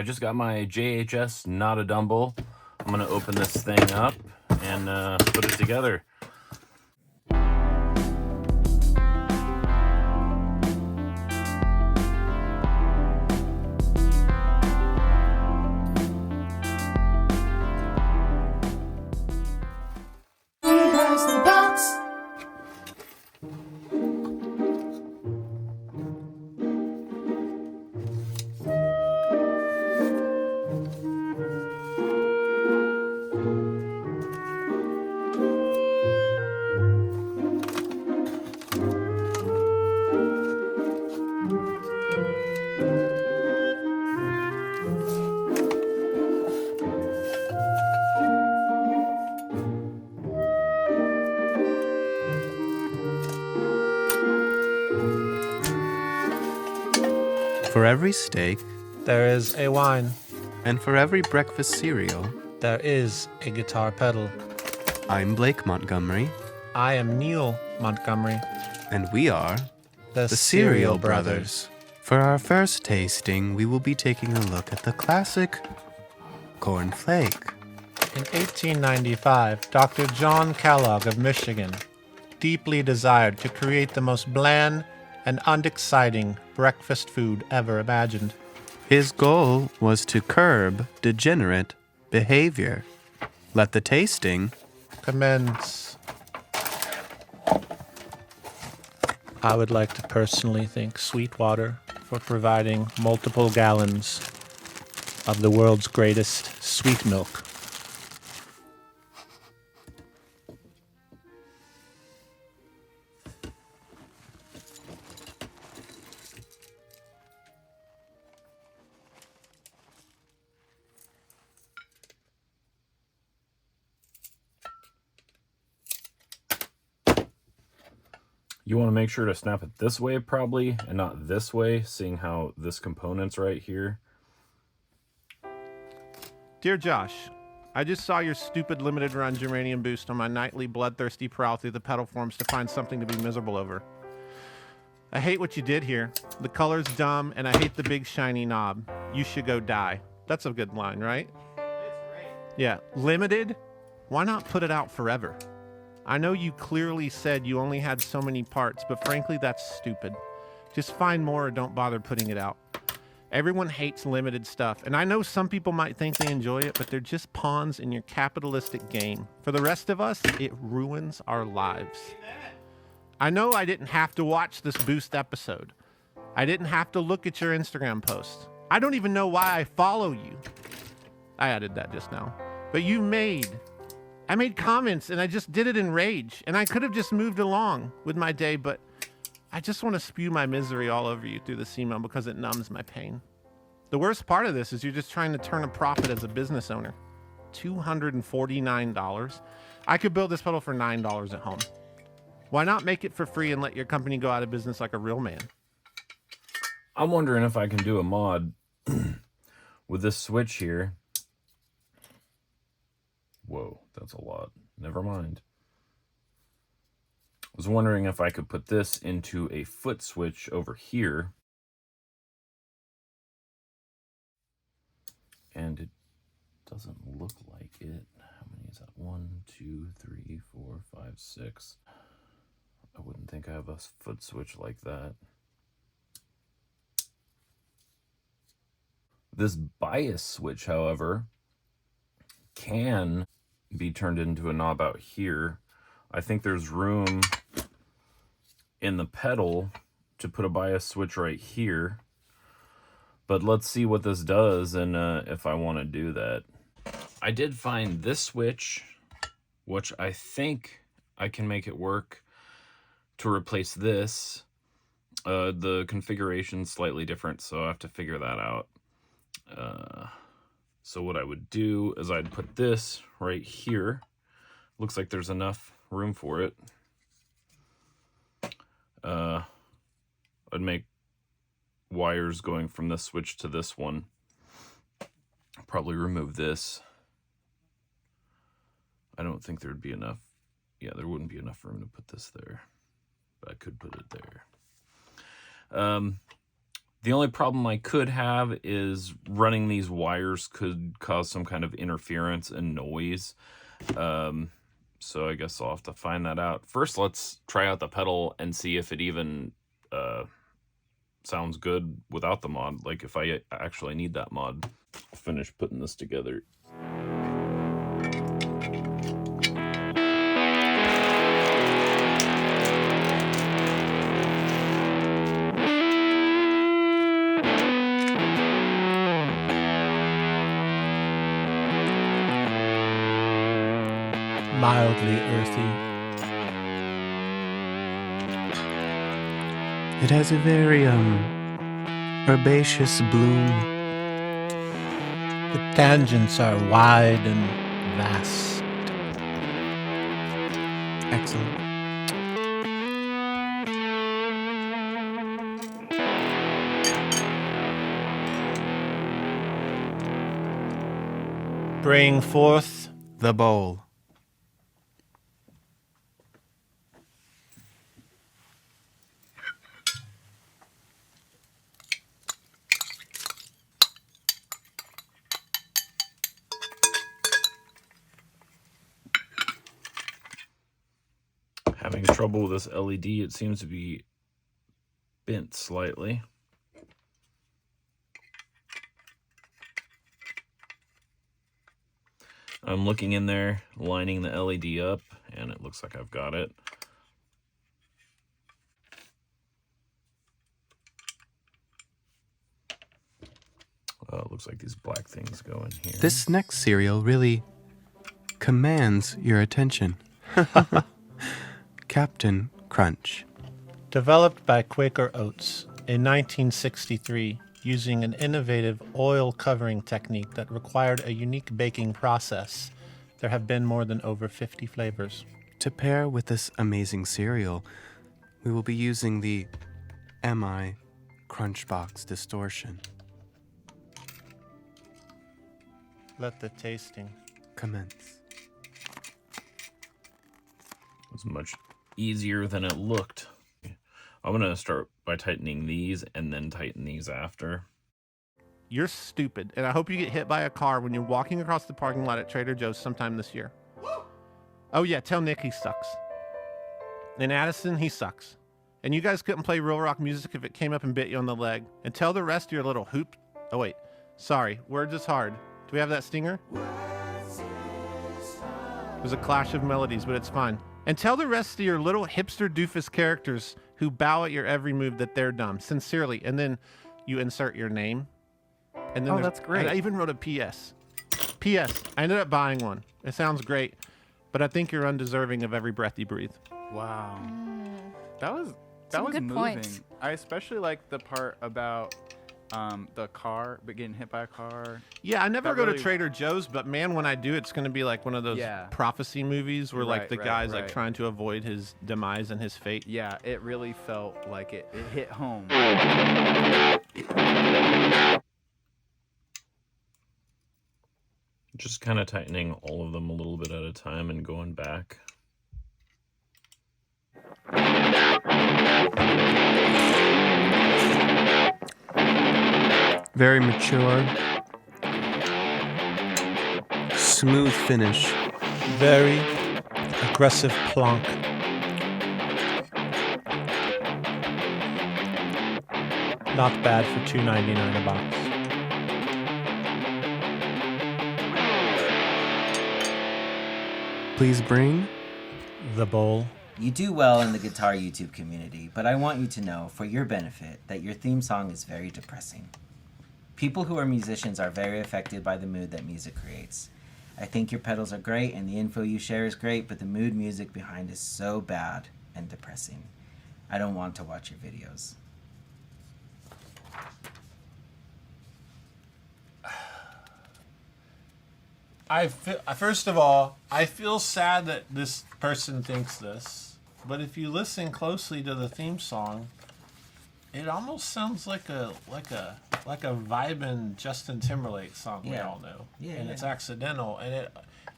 I just got my JHS NOTADUMBLE. I'm going to open this thing up and put it together. For every steak, there is a wine. and for every breakfast cereal, There is a guitar pedal. I'm Blake Montgomery, I am Neil Montgomery, and we are the Cereal Brothers. For our first tasting, we will be taking a look at the classic corn flake. In 1895, Dr. John Kellogg of Michigan deeply desired to create the most bland and unexciting breakfast food ever imagined. His goal was to curb degenerate behavior. Let the tasting Commence. I would like to personally thank Sweetwater for providing multiple gallons of the world's greatest sweet milk. You want to make sure to snap it this way probably and not this way, seeing how this component's right here. Dear Josh, I just saw your stupid limited run geranium boost on my nightly bloodthirsty prowl through the pedal forms to find something to be miserable over. I hate what you did here. The color's dumb, and I hate the big shiny knob. You should go die. That's a good line, right? It's great. Yeah. Limited? Why not put it out forever? I know you clearly said you only had so many parts, but frankly, that's stupid. Just find more or don't bother putting it out. Everyone hates limited stuff, and I know some people might think they enjoy it, but they're just pawns in your capitalistic game. For the rest of us, it ruins our lives. I know I didn't have to watch this Boost episode. I didn't have to look at your Instagram post. I don't even know why I follow you. I added that just now. But I made comments, and I just did it in rage, and I could have just moved along with my day, but I just want to spew my misery all over you through this email because it numbs my pain. The worst part of this is you're just trying to turn a profit as a business owner. $249. I could build this pedal for $9 at home. Why not make it for free and let your company go out of business like a real man? I'm wondering if I can do a mod with this switch here. Whoa, that's a lot. Never mind. I was wondering if I could put this into a foot switch over here. And it doesn't look like it. How many is that? 1, 2, 3, 4, 5, 6. I wouldn't think I have a foot switch like that. This bias switch, however, can be turned into a knob out here. I think there's room in the pedal to put a bias switch right here. But let's see what this does and if I want to do that. I did find this switch, which I think I can make it work to replace this. The configuration's slightly different, so I have to figure that out. So what I would do is I'd put this right here. Looks like there's enough room for it. I'd make wires going from this switch to this one. Probably remove this. I don't think there'd be enough. Yeah, there wouldn't be enough room to put this there, but I could put it there. The only problem I could have is running these wires could cause some kind of interference and noise. So I guess I'll have to find that out. First, let's try out the pedal and see if it even sounds good without the mod. Like if I actually need that mod. Finish putting this together. Mildly earthy. It has a very herbaceous bloom. The tangents are wide and vast. Excellent. Bring forth The bowl. Having trouble with this LED. It seems to be bent slightly. I'm looking in there, lining the LED up, and it looks like I've got it. It looks like these black things go in here. This next cereal really commands your attention. Captain Crunch. Developed by Quaker Oats in 1963 using an innovative oil covering technique that required a unique baking process, there have been more than over 50 flavors. To pair with this amazing cereal, we will be using the MI Crunchbox Distortion. Let the tasting Commence. It's much easier than it looked. I'm going to start by tightening these and then tighten these after. You're stupid, and I hope you get hit by a car when you're walking across the parking lot at Trader Joe's sometime this year. Oh yeah, tell Nick he sucks. And Addison, he sucks. And you guys couldn't play real rock music if it came up and bit you on the leg. And tell the rest of your little hoop... Oh wait, sorry, words is hard. Do we have that stinger? It was a clash of melodies, but it's fine. And tell the rest of your little hipster doofus characters who bow at your every move that they're dumb, sincerely. And then you insert your name. And then that's great. And I even wrote a PS. PS. I ended up buying one. It sounds great, but I think you're undeserving of every breath you breathe. Wow. That was good moving. points. I especially like the part about the car, but getting hit by a car. Yeah, I never That go to really- Trader Joe's, but man, when I do, it's going to be like one of those Yeah. prophecy movies where like Right, the right, guy's like right. trying to avoid his demise and his fate. Yeah, it really felt like it hit home. Just kind of tightening all of them a little bit at a time and going back. Very mature. Smooth finish. Very aggressive plonk. Not bad for $2.99 a box. Please bring The bowl. You do well in the guitar YouTube community, but I want you to know, for your benefit, that your theme song is very depressing. People who are musicians are very affected by the mood that music creates. I think your pedals are great and the info you share is great, but the mood music behind is so bad and depressing. I don't want to watch your videos. First of all, I feel sad that this person thinks this, but if you listen closely to the theme song, it almost sounds like a vibin' Justin Timberlake song we Yeah. all know. Yeah, and yeah. it's accidental,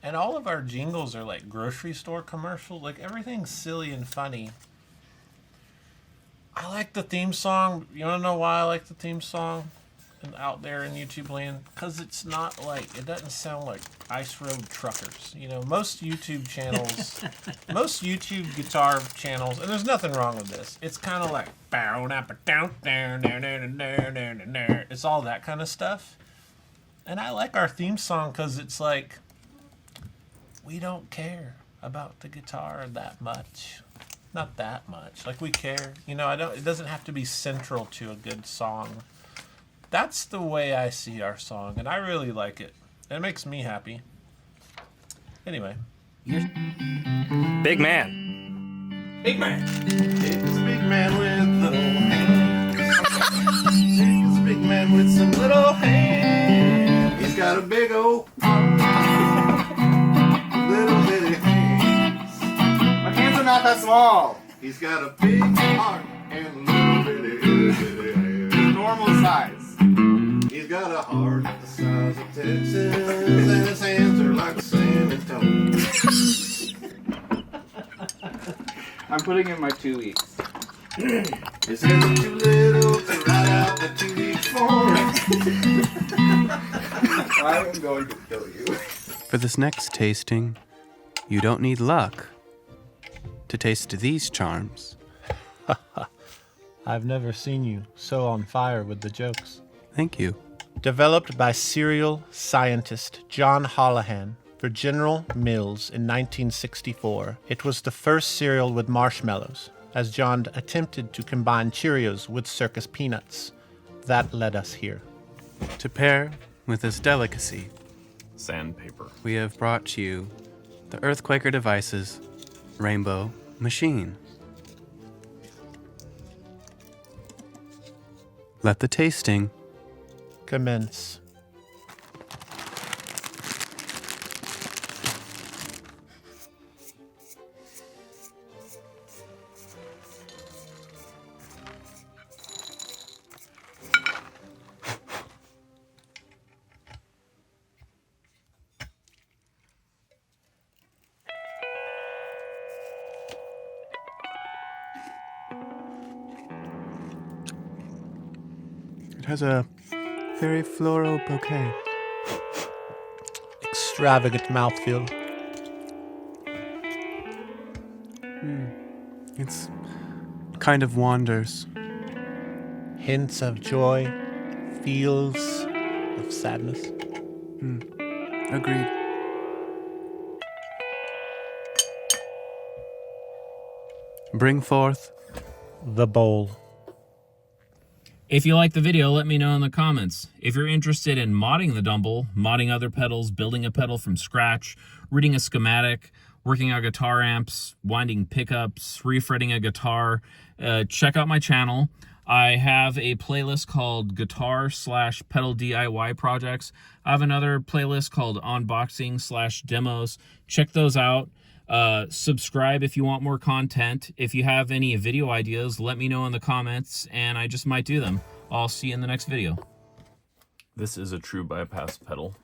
and all of our jingles are like grocery store commercials. Like everything's silly and funny. I like the theme song. You want to know why I like the theme song? And out there in YouTube land, because it's not like, it doesn't sound like Ice Road Truckers. You know, most YouTube channels, most YouTube guitar channels, and there's nothing wrong with this. It's kind of like it's all that kind of stuff. And I like our theme song because it's like, we don't care about the guitar that much. Not that much. Like, we care. You know, it doesn't have to be central to a good song. That's the way I see our song, and I really like it. It makes me happy. Anyway. Big man. Big man. It's a big man with little hands. It's a big man with some little hands. He's got a big old little bitty hands. My hands are not that small. He's got a big heart and little bitty hands. Normal size. He's got a heart the size of Texas, and his hands are like San Antonio. I'm putting in my 2 weeks. His hands are too little to ride out the 2-week form. I'm going to kill you. For this next tasting, you don't need luck to taste these charms. I've never seen you so on fire with the jokes. Thank you. Developed by cereal scientist John Holohan for General Mills in 1964, it was the first cereal with marshmallows, as John attempted to combine Cheerios with circus peanuts. That led us here. To pair with this delicacy, Sandpaper. we have brought you the Earthquaker Devices Rainbow Machine. Let the tasting Commence. It has a very floral bouquet. Extravagant mouthfeel. It's kind of wanders. Hints of joy. Feels of sadness. Agreed. Bring forth The bowl. If you like the video, let me know in the comments. If you're interested in modding the Dumble, modding other pedals, building a pedal from scratch, reading a schematic, working on guitar amps, winding pickups, refretting a guitar, check out my channel. I have a playlist called Guitar/Pedal DIY Projects. I have another playlist called Unboxing/Demos. Check those out. Subscribe if you want more content. If you have any video ideas, let me know in the comments, and I just might do them. I'll see you in the next video. This is a true bypass pedal.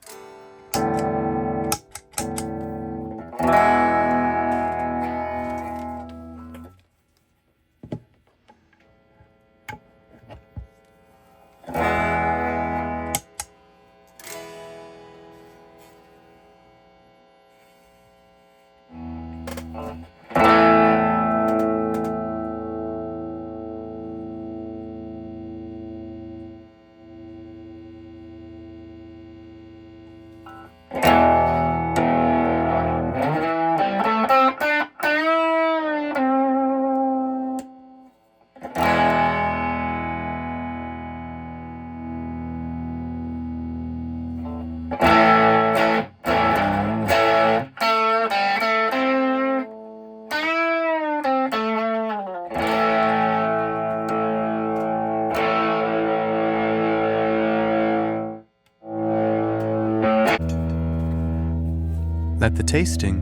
Let the tasting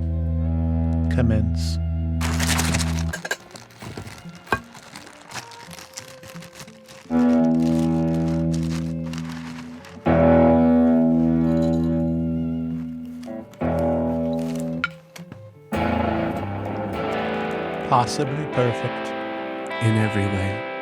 Commence. Possibly perfect. in every way.